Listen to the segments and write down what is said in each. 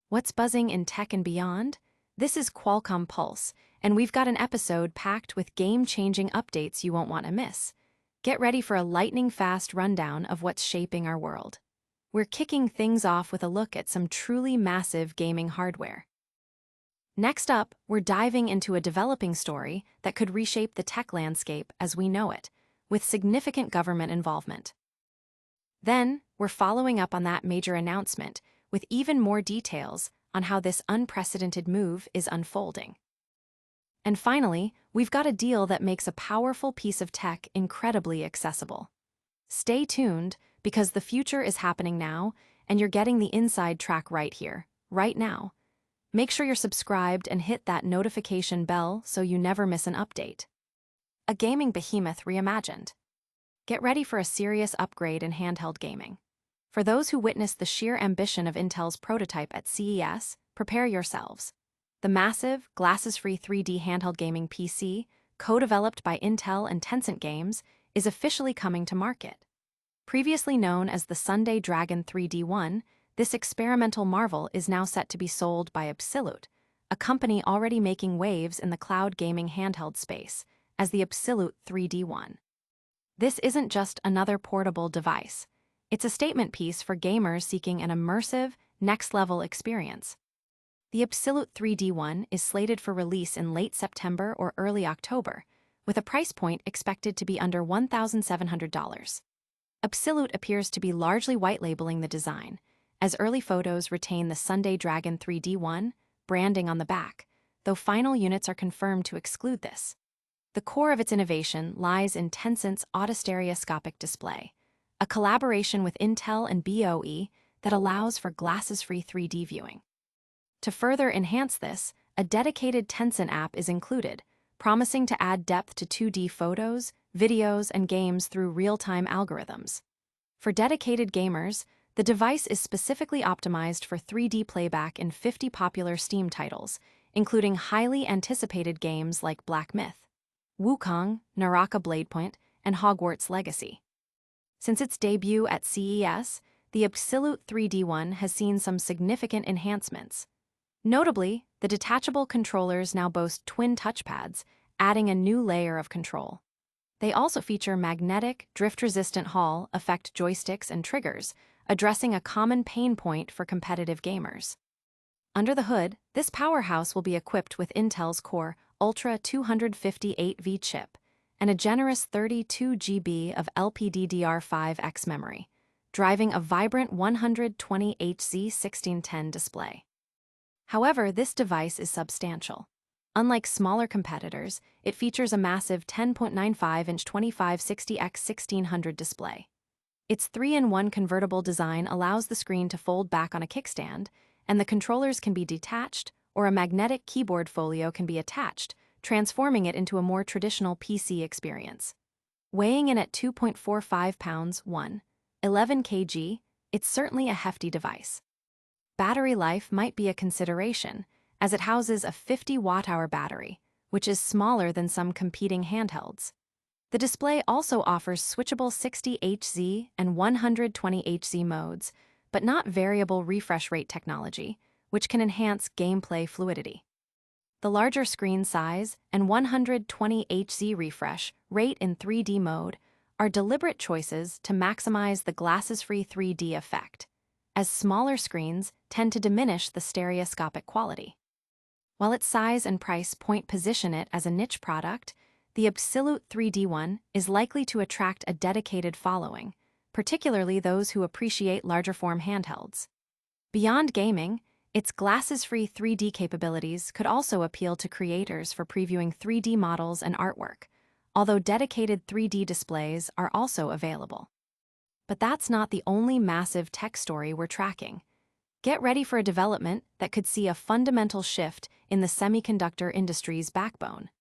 What's buzzing in tech and beyond? This is Qualcomm Pulse, and we've got an episode packed with game-changing updates you won't want to miss. Get ready for a lightning-fast rundown of what's shaping our world. We're kicking things off with a look at some truly massive gaming hardware. Next up, we're diving into a developing story that could reshape the tech landscape as we know it, with significant government involvement. Then, we're following up on that major announcement with even more details on how this unprecedented move is unfolding. And finally, we've got a deal that makes a powerful piece of tech incredibly accessible. Stay tuned, because the future is happening now, and you're getting the inside track right here, right now. Make sure you're subscribed and hit that notification bell so you never miss an update. A gaming behemoth reimagined. Get ready for a serious upgrade in handheld gaming. For those who witnessed the sheer ambition of Intel's prototype at CES, prepare yourselves. The massive, glasses-free 3D handheld gaming PC, co-developed by Intel and Tencent Games, is officially coming to market. Previously known as the Sunday Dragon 3D1, this experimental marvel is now set to be sold by Abxylute, a company already making waves in the cloud gaming handheld space, as the Abxylute 3D1. This isn't just another portable device. It's a statement piece for gamers seeking an immersive, next-level experience. The Abxylute 3D1 is slated for release in late September or early October, with a price point expected to be under $1,700. Abxylute appears to be largely white-labeling the design, as early photos retain the Sunday Dragon 3D1 branding on the back, though final units are confirmed to exclude this. The core of its innovation lies in Tencent's autostereoscopic display, a collaboration with Intel and BOE that allows for glasses-free 3D viewing. To further enhance this, a dedicated Tencent app is included, promising to add depth to 2D photos, videos, and games through real-time algorithms. For dedicated gamers, the device is specifically optimized for 3D playback in 50 popular Steam titles, including highly anticipated games like Black Myth, Wukong, Naraka Bladepoint, and Hogwarts Legacy. Since its debut at CES, the Abxylute 3D1 has seen some significant enhancements. Notably, the detachable controllers now boast twin touchpads, adding a new layer of control. They also feature magnetic, drift-resistant Hall effect joysticks and triggers, addressing a common pain point for competitive gamers. Under the hood, this powerhouse will be equipped with Intel's Core Ultra 258V chip and a generous 32 GB of LPDDR5X memory, driving a vibrant 120Hz 1610 display. However, this device is substantial. Unlike smaller competitors, it features a massive 10.95-inch 2560x1600 display. Its 3-in-1 convertible design allows the screen to fold back on a kickstand, and the controllers can be detached, or a magnetic keyboard folio can be attached, transforming it into a more traditional PC experience. Weighing in at 2.45 pounds, 11 kg, it's certainly a hefty device. Battery life might be a consideration, as it houses a 50 watt-hour battery, which is smaller than some competing handhelds. The display also offers switchable 60Hz and 120Hz modes, but not variable refresh rate technology, which can enhance gameplay fluidity. The larger screen size and 120Hz refresh rate in 3D mode are deliberate choices to maximize the glasses-free 3D effect, as smaller screens tend to diminish the stereoscopic quality. While its size and price point position it as a niche product, the Abxylute 3D1 is likely to attract a dedicated following, particularly those who appreciate larger-form handhelds. Beyond gaming, its glasses-free 3D capabilities could also appeal to creators for previewing 3D models and artwork, although dedicated 3D displays are also available. But that's not the only massive tech story we're tracking. Get ready for a development that could see a fundamental shift in the semiconductor industry's backbone.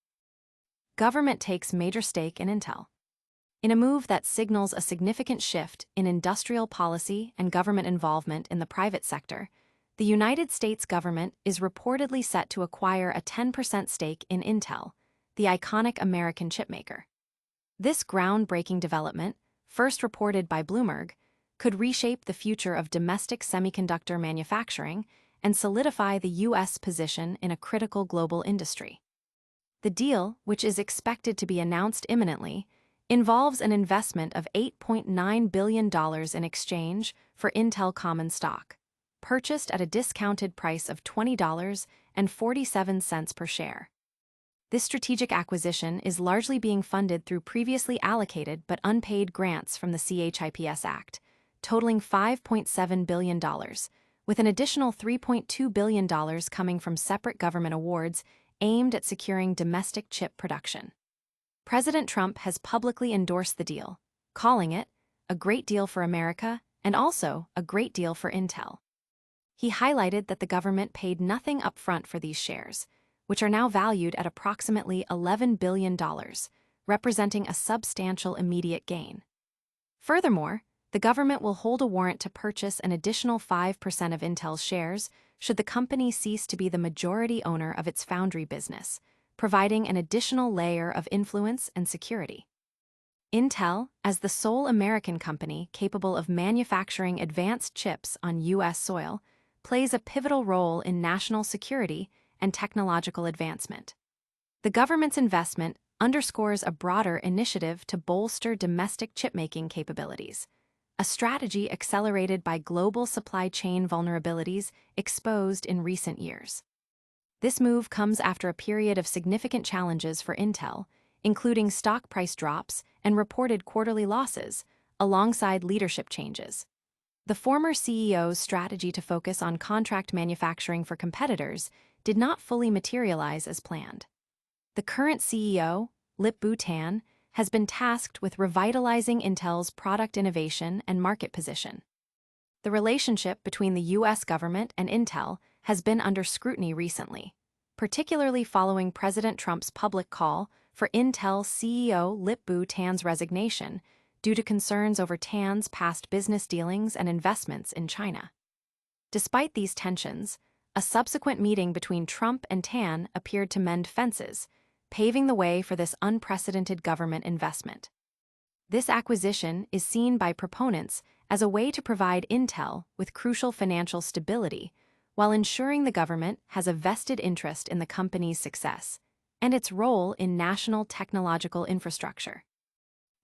Government takes major stake in Intel. In a move that signals a significant shift in industrial policy and government involvement in the private sector, the United States government is reportedly set to acquire a 10% stake in Intel, the iconic American chipmaker. This groundbreaking development, first reported by Bloomberg, could reshape the future of domestic semiconductor manufacturing and solidify the U.S. position in a critical global industry. The deal, which is expected to be announced imminently, involves an investment of $8.9 billion in exchange for Intel common stock, purchased at a discounted price of $20.47 per share. This strategic acquisition is largely being funded through previously allocated but unpaid grants from the CHIPS Act, totaling $5.7 billion, with an additional $3.2 billion coming from separate government awards aimed at securing domestic chip production. President Trump has publicly endorsed the deal, calling it a great deal for America and also a great deal for Intel. He highlighted that the government paid nothing upfront for these shares, which are now valued at approximately $11 billion, representing a substantial immediate gain. Furthermore, the government will hold a warrant to purchase an additional 5% of Intel's shares should the company cease to be the majority owner of its foundry business, providing an additional layer of influence and security. Intel, as the sole American company capable of manufacturing advanced chips on U.S. soil, plays a pivotal role in national security and technological advancement. The government's investment underscores a broader initiative to bolster domestic chipmaking capabilities, a strategy accelerated by global supply chain vulnerabilities exposed in recent years. This move comes after a period of significant challenges for Intel, including stock price drops and reported quarterly losses, alongside leadership changes. The former CEO's strategy to focus on contract manufacturing for competitors did not fully materialize as planned. The current CEO, Lip-Bu Tan, has been tasked with revitalizing Intel's product innovation and market position. The relationship between the U.S. government and Intel has been under scrutiny recently, particularly following President Trump's public call for Intel CEO Lip-Bu Tan's resignation due to concerns over Tan's past business dealings and investments in China. Despite these tensions, a subsequent meeting between Trump and Tan appeared to mend fences, paving the way for this unprecedented government investment. This acquisition is seen by proponents as a way to provide Intel with crucial financial stability, while ensuring the government has a vested interest in the company's success and its role in national technological infrastructure.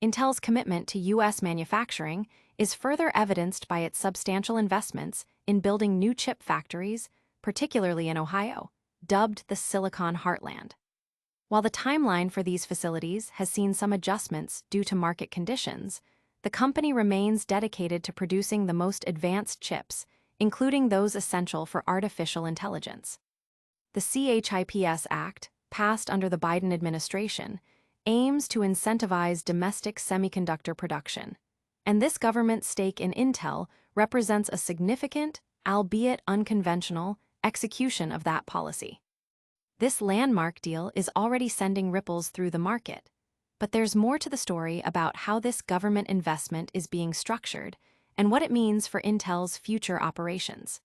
Intel's commitment to U.S. manufacturing is further evidenced by its substantial investments in building new chip factories, particularly in Ohio, dubbed the Silicon Heartland. While the timeline for these facilities has seen some adjustments due to market conditions, the company remains dedicated to producing the most advanced chips, including those essential for artificial intelligence. The CHIPS Act, passed under the Biden administration, aims to incentivize domestic semiconductor production, and this government stake in Intel represents a significant, albeit unconventional, execution of that policy. This landmark deal is already sending ripples through the market, but there's more to the story about how this government investment is being structured and what it means for Intel's future operations.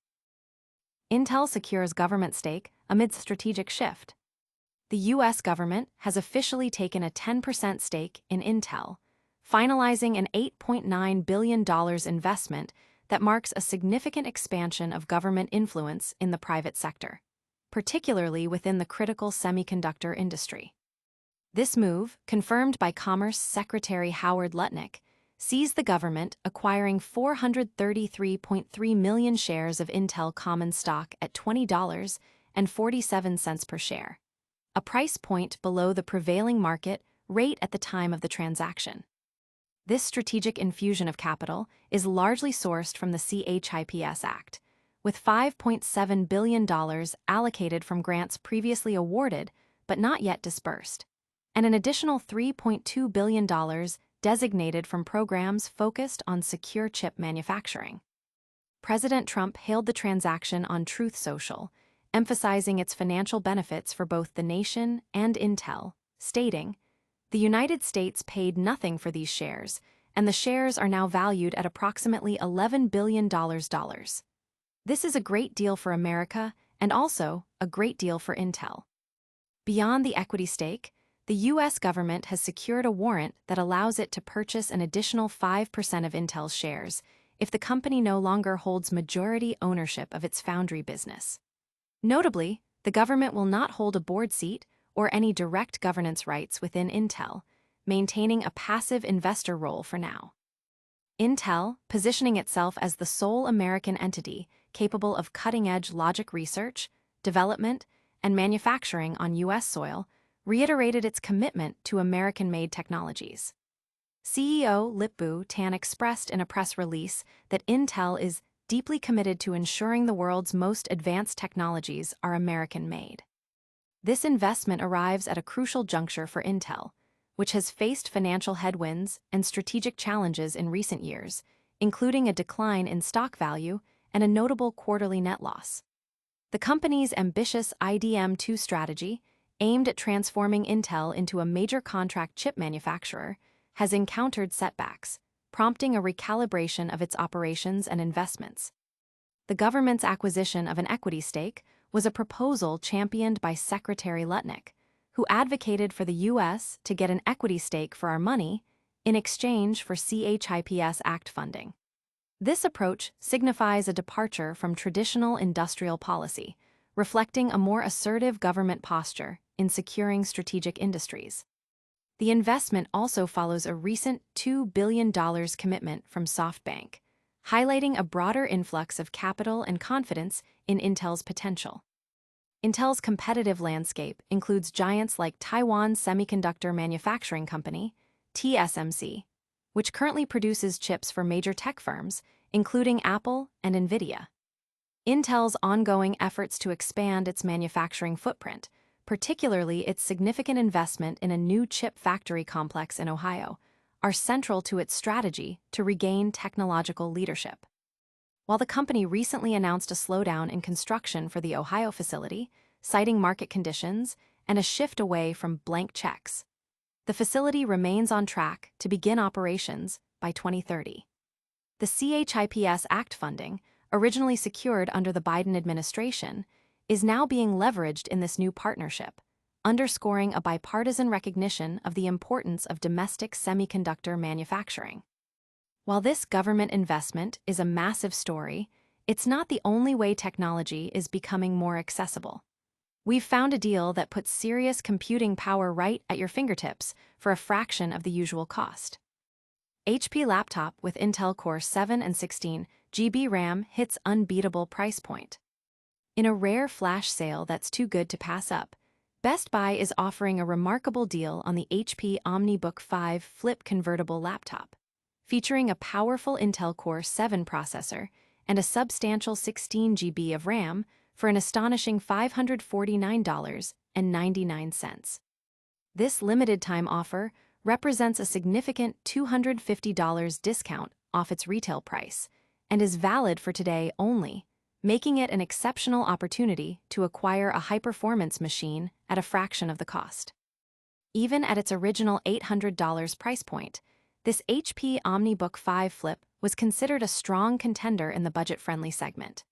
Intel secures government stake amidst strategic shift. The U.S. government has officially taken a 10% stake in Intel, finalizing an $8.9 billion investment that marks a significant expansion of government influence in the private sector, particularly within the critical semiconductor industry. This move, confirmed by Commerce Secretary Howard Lutnick, sees the government acquiring 433.3 million shares of Intel common stock at $20.47 per share, a price point below the prevailing market rate at the time of the transaction. This strategic infusion of capital is largely sourced from the CHIPS Act, with $5.7 billion allocated from grants previously awarded but not yet disbursed, and an additional $3.2 billion designated from programs focused on secure chip manufacturing. President Trump hailed the transaction on Truth Social, emphasizing its financial benefits for both the nation and Intel, stating, "The United States paid nothing for these shares, and the shares are now valued at approximately $11 billion. This is a great deal for America and also a great deal for Intel." Beyond the equity stake, the U.S. government has secured a warrant that allows it to purchase an additional 5% of Intel's shares, if the company no longer holds majority ownership of its foundry business. Notably, the government will not hold a board seat or any direct governance rights within Intel, maintaining a passive investor role for now. Intel, positioning itself as the sole American entity capable of cutting-edge logic research, development, and manufacturing on U.S. soil, reiterated its commitment to American-made technologies. CEO Lip-Bu Tan expressed in a press release that Intel is deeply committed to ensuring the world's most advanced technologies are American-made. This investment arrives at a crucial juncture for Intel, which has faced financial headwinds and strategic challenges in recent years, including a decline in stock value and a notable quarterly net loss. The company's ambitious IDM2 strategy, aimed at transforming Intel into a major contract chip manufacturer, has encountered setbacks, prompting a recalibration of its operations and investments. The government's acquisition of an equity stake was a proposal championed by Secretary Lutnick, who advocated for the U.S. to get an equity stake for our money in exchange for CHIPS Act funding. This approach signifies a departure from traditional industrial policy, reflecting a more assertive government posture in securing strategic industries. The investment also follows a recent $2 billion commitment from SoftBank, highlighting a broader influx of capital and confidence in Intel's potential. Intel's competitive landscape includes giants like Taiwan Semiconductor Manufacturing Company, TSMC, which currently produces chips for major tech firms, including Apple and NVIDIA. Intel's ongoing efforts to expand its manufacturing footprint, particularly its significant investment in a new chip factory complex in Ohio, are central to its strategy to regain technological leadership. While the company recently announced a slowdown in construction for the Ohio facility, citing market conditions and a shift away from blank checks, the facility remains on track to begin operations by 2030. The CHIPS Act funding, originally secured under the Biden administration, is now being leveraged in this new partnership, underscoring a bipartisan recognition of the importance of domestic semiconductor manufacturing. While this government investment is a massive story, it's not the only way technology is becoming more accessible. We've found a deal that puts serious computing power right at your fingertips for a fraction of the usual cost. HP laptop with Intel Core 7 and 16 GB RAM hits unbeatable price point. In a rare flash sale that's too good to pass up, Best Buy is offering a remarkable deal on the HP OmniBook 5 Flip convertible laptop, featuring a powerful Intel Core 7 processor and a substantial 16 GB of RAM for an astonishing $549.99. This limited-time offer represents a significant $250 discount off its retail price and is valid for today only, making it an exceptional opportunity to acquire a high-performance machine at a fraction of the cost. Even at its original $800 price point, this HP OmniBook 5 Flip was considered a strong contender in the budget-friendly segment.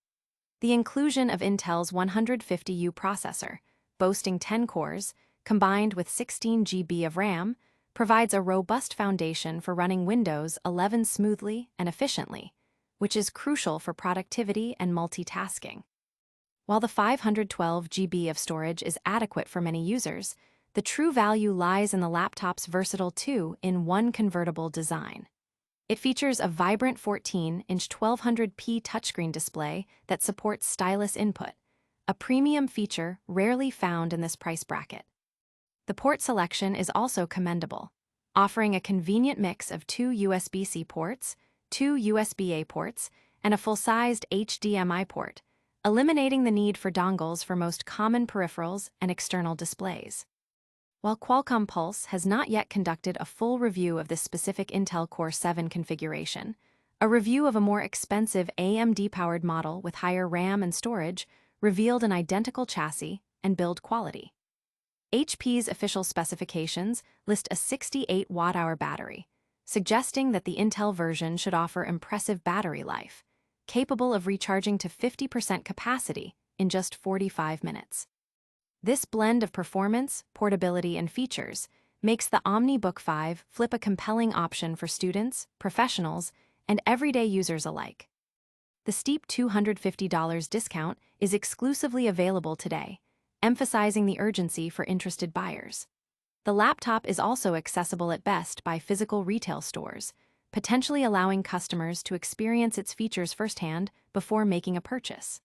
The inclusion of Intel's 150U processor, boasting 10 cores, combined with 16 GB of RAM, provides a robust foundation for running Windows 11 smoothly and efficiently, which is crucial for productivity and multitasking. While the 512 GB of storage is adequate for many users, the true value lies in the laptop's versatile 2-in-1 convertible design. It features a vibrant 14-inch 1200p touchscreen display that supports stylus input, a premium feature rarely found in this price bracket. The port selection is also commendable, offering a convenient mix of 2 USB-C ports, 2 USB-A ports, and a full-sized HDMI port, eliminating the need for dongles for most common peripherals and external displays. While Qualcomm Pulse has not yet conducted a full review of this specific Intel Core 7 configuration, a review of a more expensive AMD-powered model with higher RAM and storage revealed an identical chassis and build quality. HP's official specifications list a 68 watt-hour battery, suggesting that the Intel version should offer impressive battery life, capable of recharging to 50% capacity in just 45 minutes. This blend of performance, portability, and features makes the OmniBook 5 Flip a compelling option for students, professionals, and everyday users alike. The steep $250 discount is exclusively available today, emphasizing the urgency for interested buyers. The laptop is also accessible at best by physical retail stores, potentially allowing customers to experience its features firsthand before making a purchase.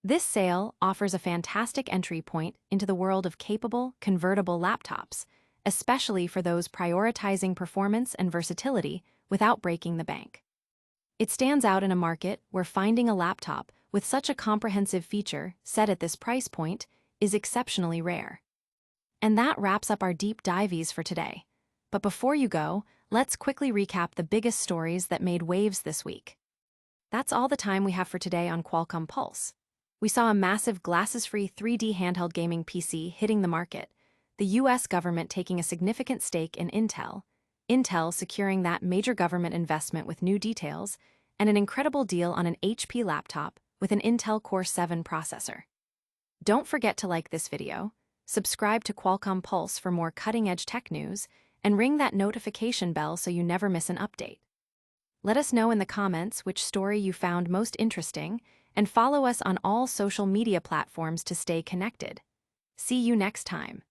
This sale offers a fantastic entry point into the world of capable, convertible laptops, especially for those prioritizing performance and versatility without breaking the bank. It stands out in a market where finding a laptop with such a comprehensive feature set at this price point is exceptionally rare. And that wraps up our deep dives for today. But before you go, let's quickly recap the biggest stories that made waves this week. That's all the time we have for today on Qualcomm Pulse. We saw a massive glasses-free 3D handheld gaming PC hitting the market, the US government taking a significant stake in Intel securing that major government investment with new details, and an incredible deal on an HP laptop with an Intel Core 7 processor. Don't forget to like this video, subscribe to Qualcomm Pulse for more cutting-edge tech news, and ring that notification bell so you never miss an update. Let us know in the comments which story you found most interesting, and follow us on all social media platforms to stay connected. See you next time.